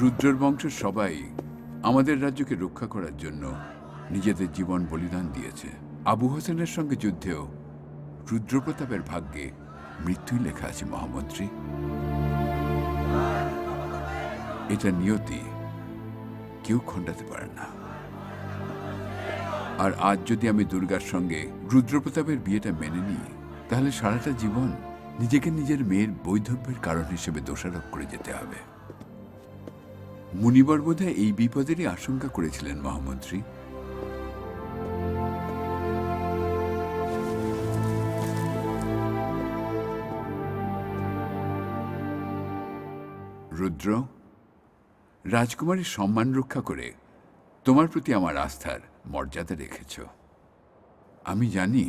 রুদ্রের বংশের সবাই আমাদের রাজ্যকে রক্ষা করার জন্য নিজেদের জীবন বলিদান দিয়েছে। আবু হোসেনের সঙ্গে যুদ্ধেও রুদ্রপ্রতাপের ভাগ্যে মৃত্যুই লেখা আছে মহামন্ত্রী। এটা নিয়তি, কেউ খণ্ডাতে পারে না। আর আজ যদি আমি দুর্গার সঙ্গে রুদ্রপ্রতাপের বিয়েটা মেনে নিই, তাহলে সারাটা জীবন নিজেকে নিজের মেয়ের বৈধব্যের কারণ হিসেবে দোষারোপ করে যেতে হবে। মুনিবর বোধহয় এই বিপদেরই আশঙ্কা করেছিলেন মহামন্ত্রী। রুদ্র, রাজকুমারীর সম্মান রক্ষা করে তোমার প্রতি আমার আস্থার মর্যাদা রেখেছ। আমি জানি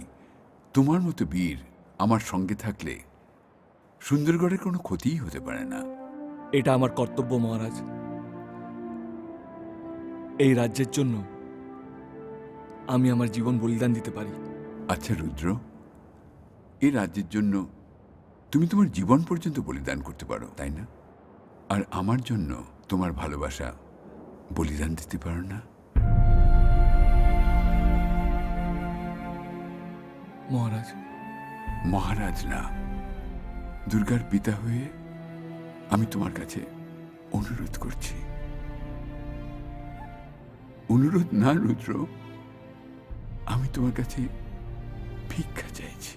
তোমার মতো বীর আমার সঙ্গে থাকলে সুন্দরগড়ের কোনো ক্ষতিই হতে পারে না। এটা আমার কর্তব্য মহারাজ। এই রাজ্যের জন্য আমি আমার জীবন বলিদান দিতে পারি। আচ্ছা রুদ্র, এই রাজ্যের জন্য তুমি তোমার জীবন পর্যন্ত বলিদান করতে পারো, তাই না? আর আমার জন্য তোমার ভালোবাসা বলিদান দিতে পারো না? মহারাজ। মহারাজ না, দুর্গার পিতা হয়ে আমি তোমার কাছে অনুরোধ করছি। অনুরোধ না রুদ্র, আমি তোমার কাছে ভিক্ষা চাইছি।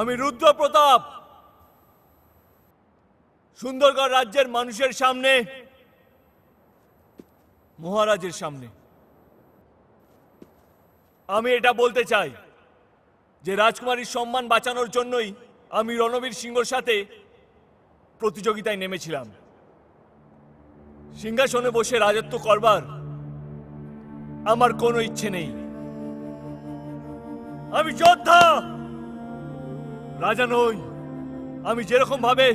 আমি রুদ্রপ্রতাপ সুন্দরগড় রাজ্যের মানুষের সামনে, মহারাজের সামনে আমি এটা বলতে চাই যে রাজকুমারীর সম্মান বাঁচানোর জন্যই আমি রণবীর সিংহর সাথে প্রতিযোগিতায় নেমেছিলাম। সিংহাসনে বসে রাজত্ব করবার আমার কোনো ইচ্ছে নেই। আমি যোদ্ধা, রাজা নই। আমি যেরকম ভাবে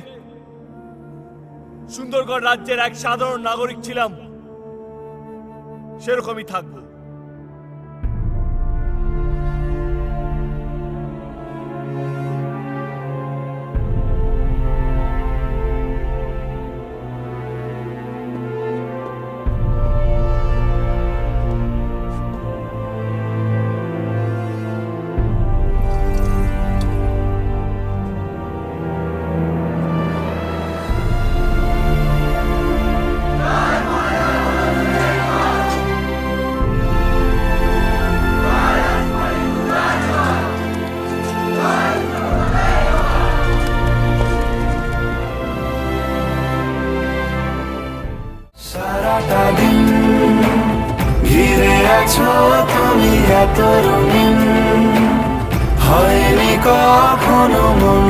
সুন্দরগড় রাজ্যের এক সাধারণ নাগরিক ছিলাম, সেরকমই থাকবো। ঘিরে আছো তুমি এত রঙিন, হয়নি কখনো মন